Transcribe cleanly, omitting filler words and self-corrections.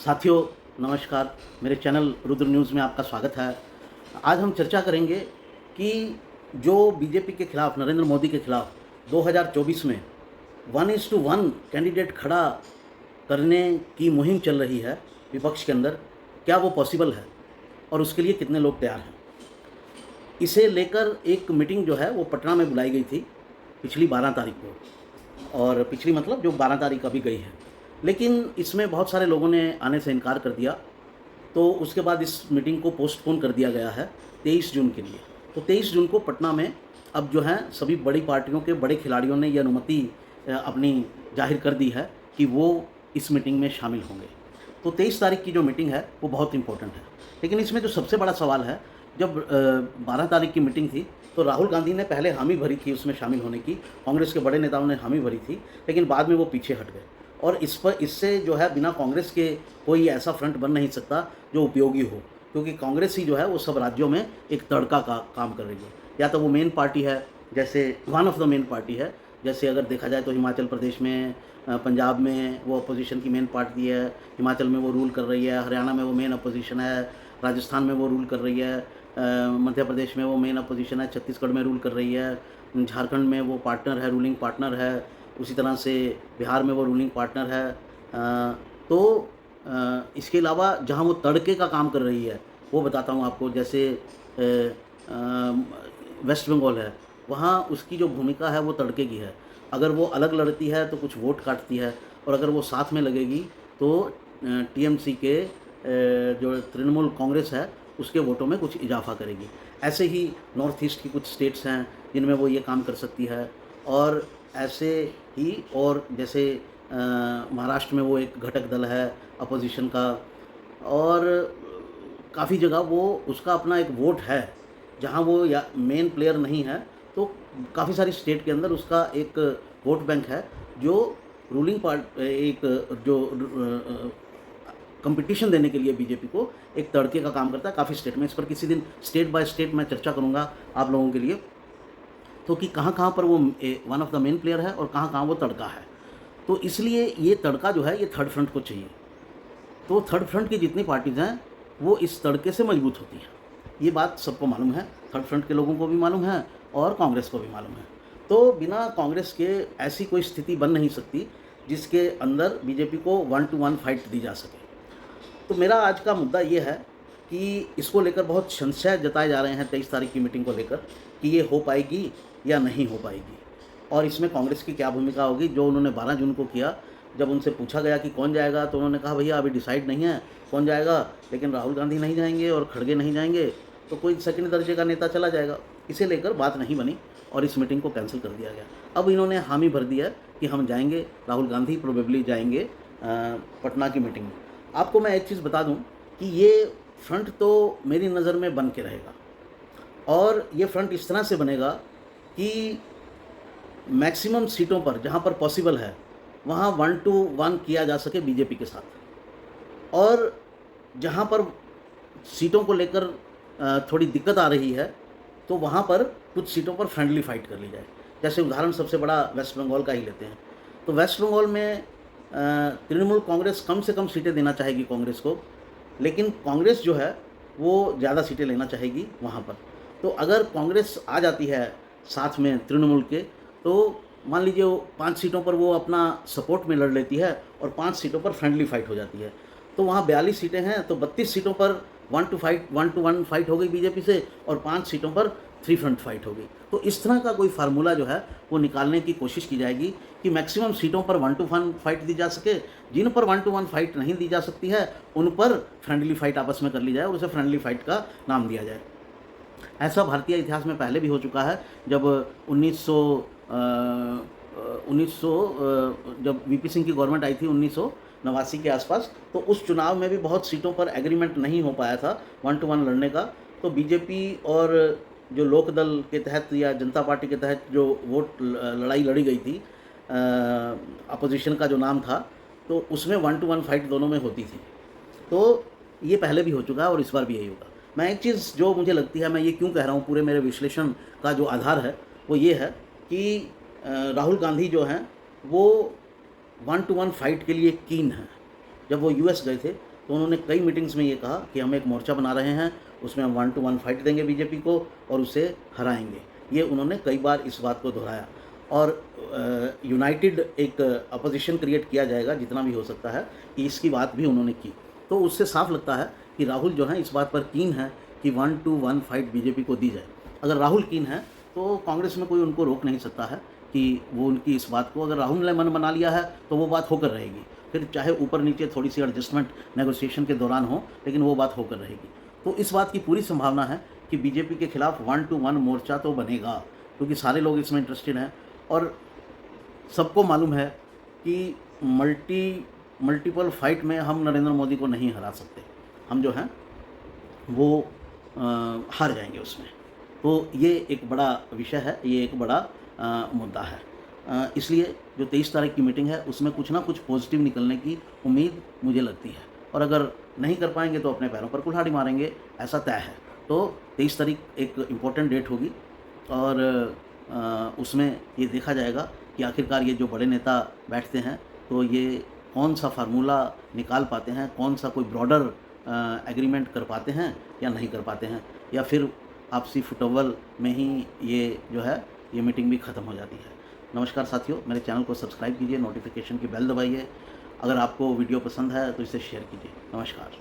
साथियों नमस्कार। मेरे चैनल रुद्र न्यूज़ में आपका स्वागत है। आज हम चर्चा करेंगे कि जो बीजेपी के खिलाफ, नरेंद्र मोदी के खिलाफ 2024 में 1:1 कैंडिडेट खड़ा करने की मुहिम चल रही है विपक्ष के अंदर, क्या वो पॉसिबल है और उसके लिए कितने लोग तैयार हैं। इसे लेकर एक मीटिंग जो है वो पटना में बुलाई गई थी पिछली 12 तारीख को, और पिछली मतलब जो 12 तारीख अभी गई है, लेकिन इसमें बहुत सारे लोगों ने आने से इनकार कर दिया। तो उसके बाद इस मीटिंग को पोस्टपोन कर दिया गया है 23 जून के लिए। तो 23 जून को पटना में अब जो है सभी बड़ी पार्टियों के बड़े खिलाड़ियों ने यह अनुमति अपनी जाहिर कर दी है कि वो इस मीटिंग में शामिल होंगे। तो 23 तारीख की जो मीटिंग है वो बहुत इंपॉर्टेंट है। लेकिन इसमें जो सबसे बड़ा सवाल है, जब 12 तारीख की मीटिंग थी तो राहुल गांधी ने पहले हामी भरी थी उसमें शामिल होने की, कांग्रेस के बड़े नेताओं ने हामी भरी थी, लेकिन बाद में वो पीछे हट गए। और इससे जो है बिना कांग्रेस के कोई ऐसा फ्रंट बन नहीं सकता जो उपयोगी हो, क्योंकि कांग्रेस ही जो है वो सब राज्यों में एक तड़का का काम कर रही है। या तो वो मेन पार्टी है, जैसे one of the main party है, जैसे अगर देखा जाए तो हिमाचल प्रदेश में, पंजाब में वो अपोजिशन की मेन पार्टी है, हिमाचल में वो रूल कर रही है, हरियाणा में वो मेन अपोजिशन है, राजस्थान में वो रूल कर रही है, मध्य प्रदेश में वो मेन अपोजिशन है, छत्तीसगढ़ में रूल कर रही है, झारखंड में वो पार्टनर है, रूलिंग पार्टनर है, उसी तरह से बिहार में वो रूलिंग पार्टनर है। इसके अलावा जहाँ वो तड़के का काम कर रही है वो बताता हूँ आपको। जैसे वेस्ट बंगाल है, वहाँ उसकी जो भूमिका है वो तड़के की है। अगर वो अलग लड़ती है तो कुछ वोट काटती है, और अगर वो साथ में लगेगी तो टीएमसी के जो तृणमूल कांग्रेस है उसके वोटों में कुछ इजाफा करेगी। ऐसे ही नॉर्थ ईस्ट की कुछ स्टेट्स हैं जिनमें वो ये काम कर सकती है, और ऐसे ही और जैसे महाराष्ट्र में वो एक घटक दल है अपोजिशन का, और काफ़ी जगह वो उसका अपना एक वोट है जहाँ वो या मेन प्लेयर नहीं है, तो काफ़ी सारी स्टेट के अंदर उसका एक वोट बैंक है जो रूलिंग पार्ट एक जो कंपटीशन देने के लिए बीजेपी को एक तड़के का काम करता है काफ़ी स्टेट में। इस पर किसी दिन स्टेट बाय स्टेट मैं चर्चा करूँगा आप लोगों के लिए, तो कि कहाँ कहाँ पर वो one of the main player है और कहाँ कहाँ वो तड़का है। तो इसलिए ये तड़का जो है ये थर्ड फ्रंट को चाहिए। तो थर्ड फ्रंट की जितनी पार्टीज़ हैं वो इस तड़के से मजबूत होती हैं, ये बात सबको मालूम है, थर्ड फ्रंट के लोगों को भी मालूम है और कांग्रेस को भी मालूम है। तो बिना कांग्रेस के ऐसी कोई स्थिति बन नहीं सकती जिसके अंदर बीजेपी को 1-1 फाइट दी जा सके। तो मेरा आज का मुद्दा ये है कि इसको लेकर बहुत संशय जताए जा रहे हैं 23 तारीख की मीटिंग को लेकर कि ये हो पाएगी या नहीं हो पाएगी, और इसमें कांग्रेस की क्या भूमिका होगी। जो उन्होंने 12 जून को किया, जब उनसे पूछा गया कि कौन जाएगा तो उन्होंने कहा भैया अभी डिसाइड नहीं है कौन जाएगा, लेकिन राहुल गांधी नहीं जाएंगे और खड़गे नहीं जाएंगे तो कोई सेकंड दर्जे का नेता चला जाएगा। इसे लेकर बात नहीं बनी और इस मीटिंग को कैंसिल कर दिया गया। अब इन्होंने हामी भर दिया कि हम जाएंगे, राहुल गांधी प्रोबेबली जाएंगे पटना की मीटिंग में। आपको मैं एक चीज़ बता दूं कि ये फ्रंट तो मेरी नज़र में बन के रहेगा, और ये फ्रंट इस तरह से बनेगा कि मैक्सिमम सीटों पर जहाँ पर पॉसिबल है वहाँ 1-1 किया जा सके बीजेपी के साथ, और जहाँ पर सीटों को लेकर थोड़ी दिक्कत आ रही है तो वहाँ पर कुछ सीटों पर फ्रेंडली फाइट कर ली जाए। जैसे उदाहरण सबसे बड़ा वेस्ट बंगाल का ही लेते हैं, तो वेस्ट बंगाल में तृणमूल कांग्रेस कम से कम सीटें देना चाहेगी कांग्रेस को, लेकिन कांग्रेस जो है वो ज़्यादा सीटें लेना चाहेगी वहाँ पर। तो अगर कांग्रेस आ जाती है साथ में तृणमूल के, तो मान लीजिए 5 सीटों पर वो अपना सपोर्ट में लड़ लेती है और 5 सीटों पर फ्रेंडली फाइट हो जाती है, तो वहाँ 42 सीटें हैं, तो 32 सीटों पर 1-1 फाइट हो गई बीजेपी से, और 5 सीटों पर 3 फ्रंट फाइट हो गई। तो इस तरह का कोई फार्मूला जो है वो निकालने की कोशिश की जाएगी कि मैक्सिमम सीटों पर 1-1 फाइट दी जा सके, जिन पर 1-1 फाइट नहीं दी जा सकती है उन पर फ्रेंडली फाइट आपस में कर ली जाए और उसे फ्रेंडली फाइट का नाम दिया जाए। ऐसा भारतीय इतिहास में पहले भी हो चुका है। जब 1900 जब वीपी सिंह की गवर्नमेंट आई थी 1989 के आसपास, तो उस चुनाव में भी बहुत सीटों पर एग्रीमेंट नहीं हो पाया था 1-1 लड़ने का। तो बीजेपी और जो लोकदल के तहत या जनता पार्टी के तहत जो वोट लड़ाई लड़ी गई थी, अपोजिशन का जो नाम था, तो उसमें 1-1 फाइट दोनों में होती थी। तो ये पहले भी हो चुका है और इस बार भी यही होगा। मैं एक चीज़ जो मुझे लगती है, मैं ये क्यों कह रहा हूँ, पूरे मेरे विश्लेषण का जो आधार है वो ये है कि राहुल गांधी जो हैं वो 1-1 फाइट के लिए कीन हैं। जब वो यूएस गए थे तो उन्होंने कई मीटिंग्स में ये कहा कि हम एक मोर्चा बना रहे हैं, उसमें हम 1 to 1 फाइट देंगे बीजेपी को और उसे हराएंगे। ये उन्होंने कई बार इस बात को दोहराया और यूनाइटेड एक अपोजिशन क्रिएट किया जाएगा जितना भी हो सकता है, कि इसकी बात भी उन्होंने की। तो उससे साफ लगता है कि राहुल जो है इस बात पर कीन है कि 1 to 1 फाइट बीजेपी को दी जाए। अगर राहुल कीन है तो कांग्रेस में कोई उनको रोक नहीं सकता है कि वो उनकी इस बात को, अगर राहुल ने मन बना लिया है तो वो बात होकर रहेगी, फिर चाहे ऊपर नीचे थोड़ी सी एडजस्टमेंट नेगोशिएशन के दौरान हो, लेकिन वो बात होकर रहेगी। तो इस बात की पूरी संभावना है कि बीजेपी के खिलाफ 1 to 1 मोर्चा तो बनेगा, क्योंकि सारे लोग इसमें इंटरेस्टेड हैं और सबको मालूम है कि मल्टीपल फाइट में हम नरेंद्र मोदी को नहीं हरा सकते, हम जो हैं वो हार जाएंगे उसमें। तो ये एक बड़ा विषय है, ये एक बड़ा मुद्दा है। इसलिए जो 23 तारीख की मीटिंग है उसमें कुछ ना कुछ पॉजिटिव निकलने की उम्मीद मुझे लगती है, और अगर नहीं कर पाएंगे तो अपने पैरों पर कुल्हाड़ी मारेंगे, ऐसा तय है। तो 23 तारीख एक इम्पोर्टेंट डेट होगी और उसमें ये देखा जाएगा कि आखिरकार ये जो बड़े नेता बैठते हैं तो ये कौन सा फार्मूला निकाल पाते हैं, कौन सा कोई ब्रॉडर एग्रीमेंट कर पाते हैं या नहीं कर पाते हैं, या फिर आपसी फुटबॉल में ही ये जो है ये मीटिंग भी ख़त्म हो जाती है। नमस्कार साथियों, मेरे चैनल को सब्सक्राइब कीजिए, नोटिफिकेशन की बेल दबाइए। अगर आपको वीडियो पसंद है तो इसे शेयर कीजिए। नमस्कार।